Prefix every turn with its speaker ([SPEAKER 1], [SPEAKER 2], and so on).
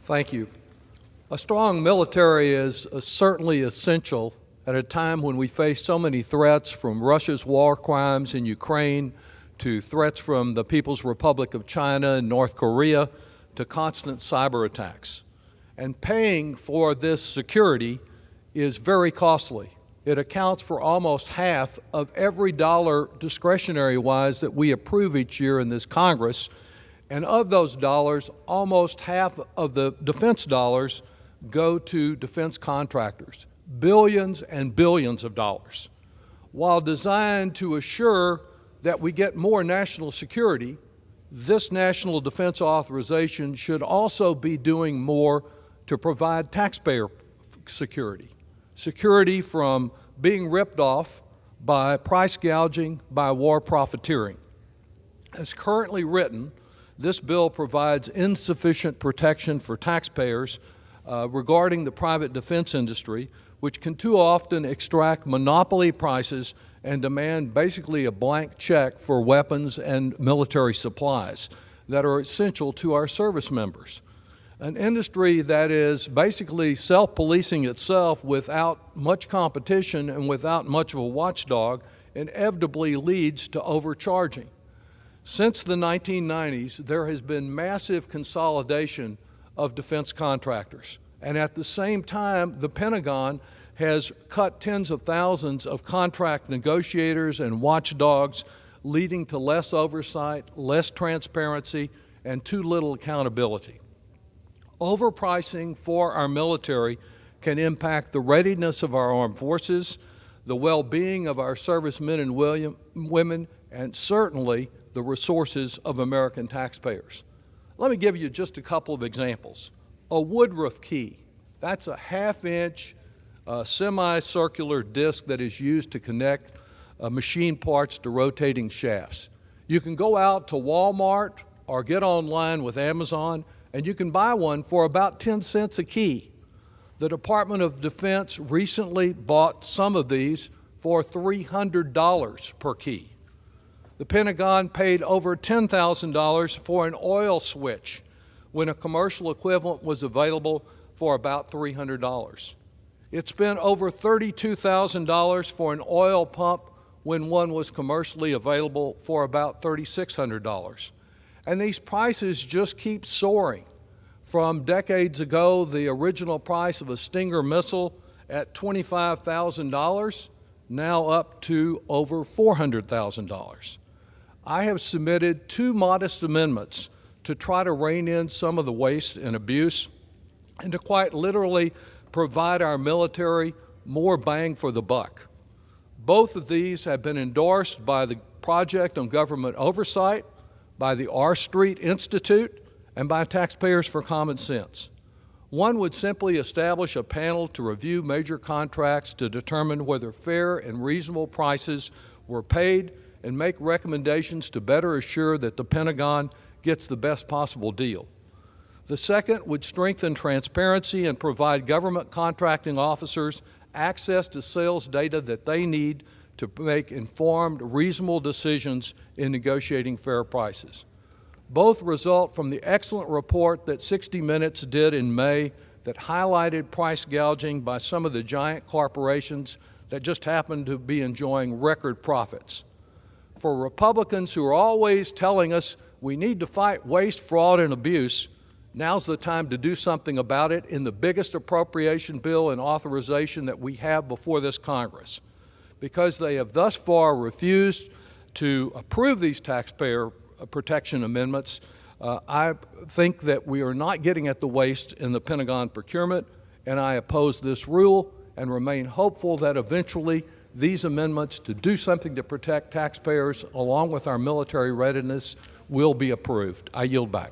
[SPEAKER 1] Thank you. A strong military is certainly essential at a time when we face so many threats, from Russia's war crimes in Ukraine to threats from the People's Republic of China and North Korea to constant cyber attacks. And paying for this security is very costly. It accounts for almost half of every dollar discretionary-wise that we approve each year in this Congress. And of those dollars, almost half of the defense dollars go to defense contractors, billions and billions of dollars. While designed to assure that we get more national security, this national defense authorization should also be doing more to provide taxpayer security. Security from being ripped off by price gouging, by war profiteering. As currently written, this bill provides insufficient protection for taxpayers regarding the private defense industry, which can too often extract monopoly prices and demand basically a blank check for weapons and military supplies that are essential to our service members. An industry that is basically self-policing itself without much competition and without much of a watchdog inevitably leads to overcharging. Since the 1990s, there has been massive consolidation of defense contractors. And at the same time, the Pentagon has cut tens of thousands of contract negotiators and watchdogs, leading to less oversight, less transparency, and too little accountability. Overpricing for our military can impact the readiness of our armed forces, the well-being of our servicemen and women, and certainly the resources of American taxpayers. Let me give you just a couple of examples. A woodruff key, that's a half-inch semicircular disc that is used to connect machine parts to rotating shafts. You can go out to Walmart or get online with Amazon, and you can buy one for about 10 cents a key. The Department of Defense recently bought some of these for $300 per key. The Pentagon paid over $10,000 for an oil switch when a commercial equivalent was available for about $300. It spent over $32,000 for an oil pump when one was commercially available for about $3,600. And these prices just keep soaring. From decades ago, the original price of a Stinger missile at $25,000, now up to over $400,000. I have submitted two modest amendments to try to rein in some of the waste and abuse and to quite literally provide our military more bang for the buck. Both of these have been endorsed by the Project on Government Oversight, by the R Street Institute, and by Taxpayers for Common Sense. One would simply establish a panel to review major contracts to determine whether fair and reasonable prices were paid and make recommendations to better assure that the Pentagon gets the best possible deal. The second would strengthen transparency and provide government contracting officers access to sales data that they need to make informed, reasonable decisions in negotiating fair prices. Both result from the excellent report that 60 Minutes did in May that highlighted price gouging by some of the giant corporations that just happen to be enjoying record profits. For Republicans who are always telling us we need to fight waste, fraud, and abuse, now's the time to do something about it in the biggest appropriation bill and authorization that we have before this Congress. Because they have thus far refused to approve these taxpayer protection amendments, I think that we are not getting at the waste in the Pentagon procurement, and I oppose this rule and remain hopeful that eventually these amendments to do something to protect taxpayers along with our military readiness will be approved. I yield back.